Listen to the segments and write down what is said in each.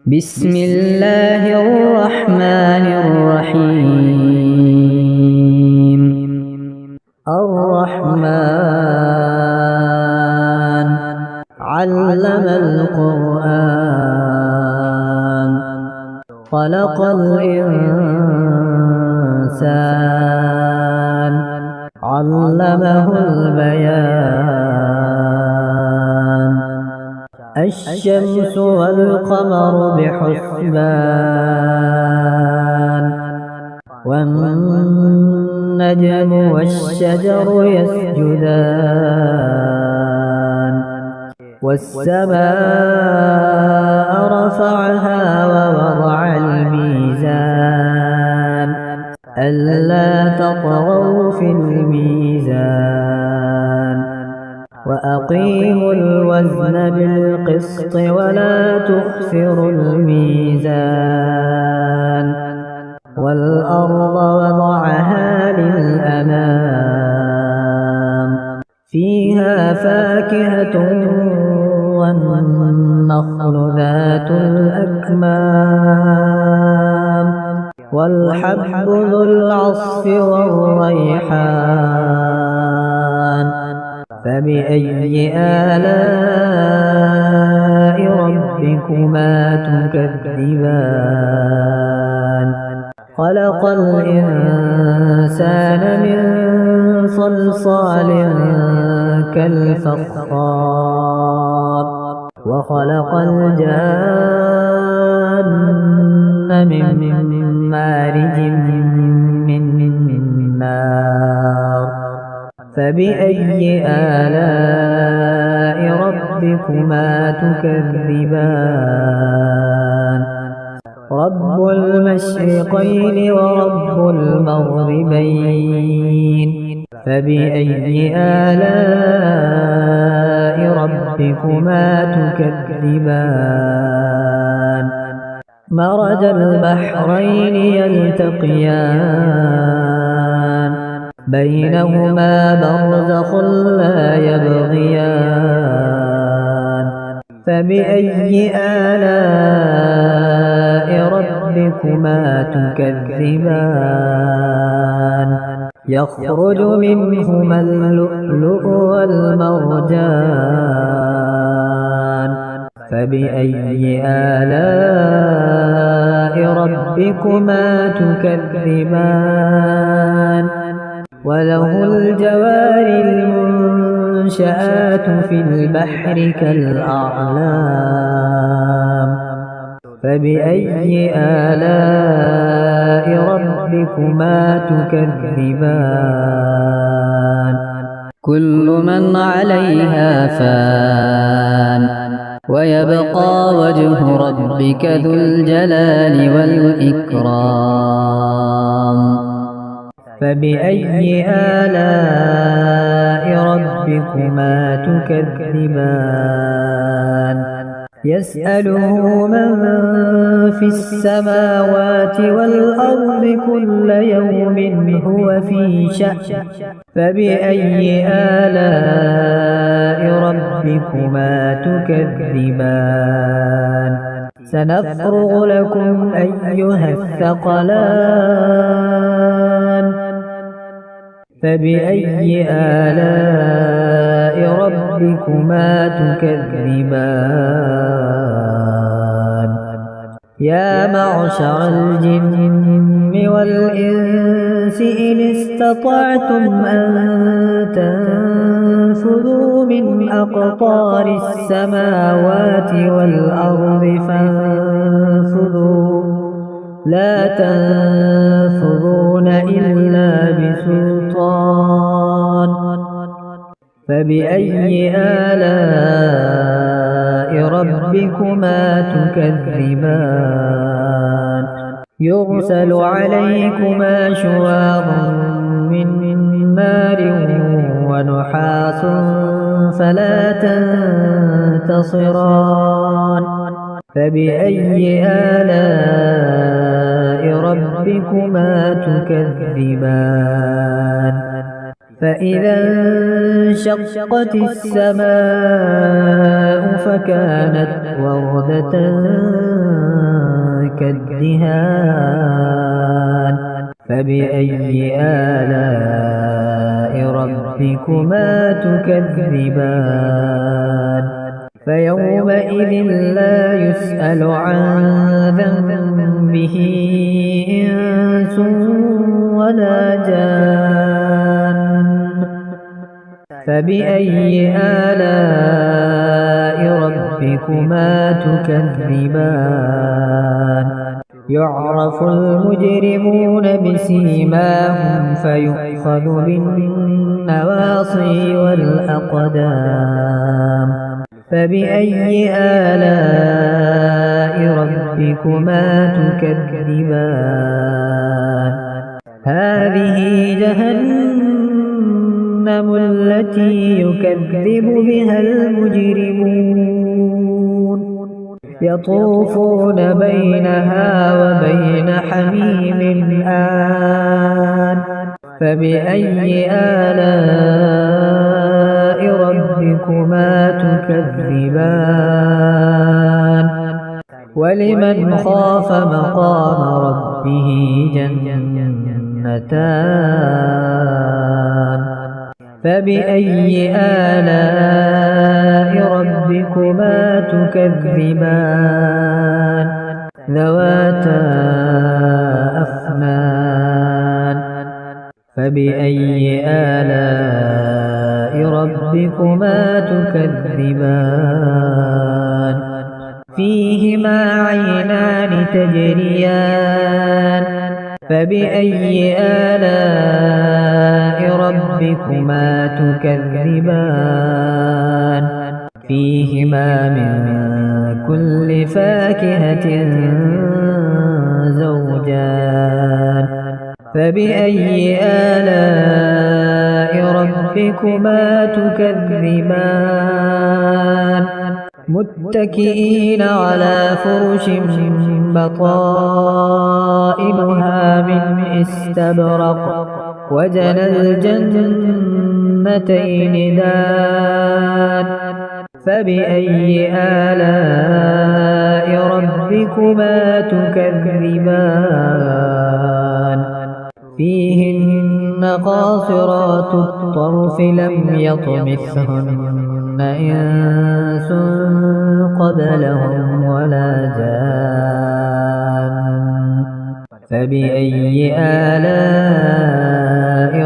بسم الله الرحمن الرحيم. الرحمن علم القرآن خلق الإنسان علمه البيان. الشمس والقمر بحسبان والنجم والشجر يسجدان والسماء رفعها ووضع الميزان ألا تطغوا في الميزان وأقيموا الوزن بالقسط ولا تخسروا الميزان والأرض وضعها للأنام فيها فاكهة والنخل ذات الأكمام والحب ذو العصف والريحان. فبأي آلاء ربكما تكذبان؟ خلق الإنسان من صلصال كالفخار وخلق الجان من مارج من نار. فبأي آلاء ربكما تكذبان؟ رب المشرقين ورب المغربين. فبأي آلاء ربكما تكذبان؟ مرج البحرين يلتقيان بينهما برزخ لا يبغيان. فبأي آلاء ربكما تكذبان؟ يخرج منهما اللؤلؤ والمرجان. فبأي آلاء ربكما تكذبان؟ وله الجوار المنشآت في البحر كالأعلام. فبأي آلاء ربكما تكذبان؟ كل من عليها فان ويبقى وجه ربك ذو الجلال والإكرام. فبأي آلاء ربكما تكذبان؟ يسأله من في السماوات والأرض كل يوم هو في شأن. فبأي آلاء ربكما تكذبان؟ سنفرغ لكم أيها الثقلان. فبأي آلاء ربكما تكذبان؟ يا معشر الجن والإنس إن استطعتم أن تنفذوا من أقطار السماوات والأرض فانفذوا لا تنفذون إلا بسلطان. فبأي آلاء ربكما تكذبان؟ يرسل عليكما شواظ من نار ونحاس فلا تنتصران. فبأي آلاء ربكما تكذبان؟ فإذا انشقت السماء فكانت وردة كالدهان فبأي آلاء ربكما تكذبان فيومئذ لا يسأل عن ذنبه إنس ولا جان فبأي آلاء ربكما تكذبان يعرف المجرمون بسيماهم فيؤخذ بالنواصي والأقدام فبأي آلاء ربكما تكذبان هذه جهنم التي يكذب بها المجرمون يطوفون بينها وبين حميم آن فبأي آلاء ربكما تكذبان ولمن خاف مقام ربه جنتان فبأي آلاء ربكما تكذبان ذواتا أفنان فبأي آلاء ربكما تكذبان فيهما عينان تجريان فبأي آلاء ربكما تكذبان فيهما من كل فاكهة زوجان فبأي آلاء ربكما تكذبان متكئين على فرش بطائنها من استبرق وجنى الجنتين دان فبأي آلاء ربكما تكذبان فيهن قاصرات الطرف لم يطمثهن إنس قبلهم ولا جان فبأي آلاء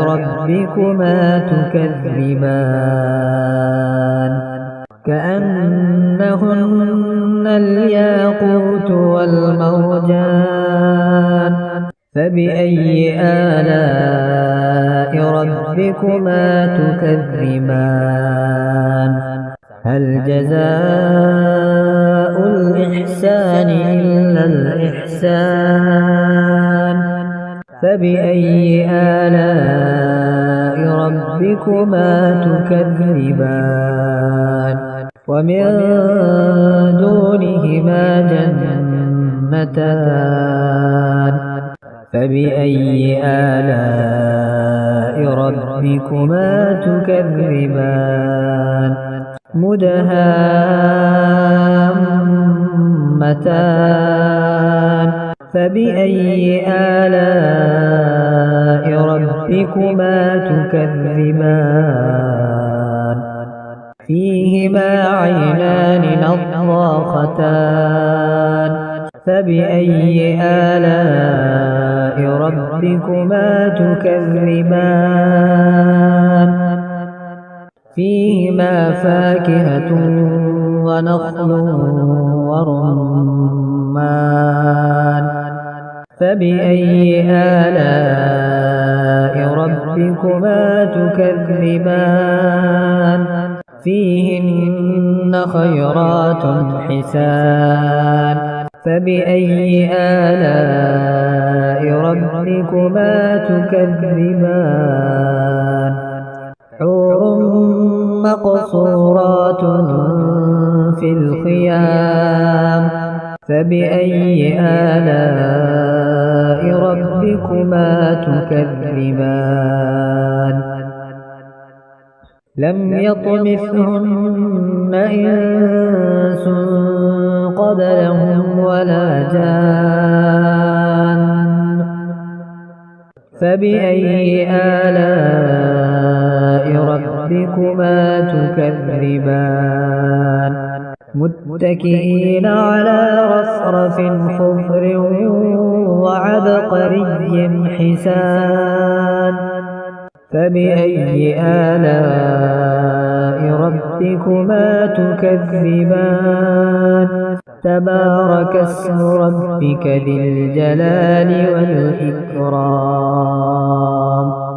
ربكما تكذبان كأنهن الياقوت والمرجان فبأي آلاء ربكما تكذبان هل جزاء الإحسان إلا الإحسان فبأي آلاء ربكما تكذبان ومن دونهما جنتان فبأي آلاء ربكما تكذبان مدهامتان فبأي آلاء ربكما تكذبان فيهما عينان نضاختان فبأي آلاء ربكما تكذبان فيهما فاكهة ونخل ورمان فبأي آلاء ربكما تكذبان فيهن خيرات حسان فبأي آلاء ربكما تكذبان حور مقصورات في الخيام فبأي آلاء ربكما تكذبان لم يطمثهن إنس قبلهم ولا جان فبأي آلاء ربكما تكذبان متكئين على رفرف خضر وعبقري حسان فبأي آلاء ربكما تكذبان تبارك اسم ربك ذي الجلال والإكرام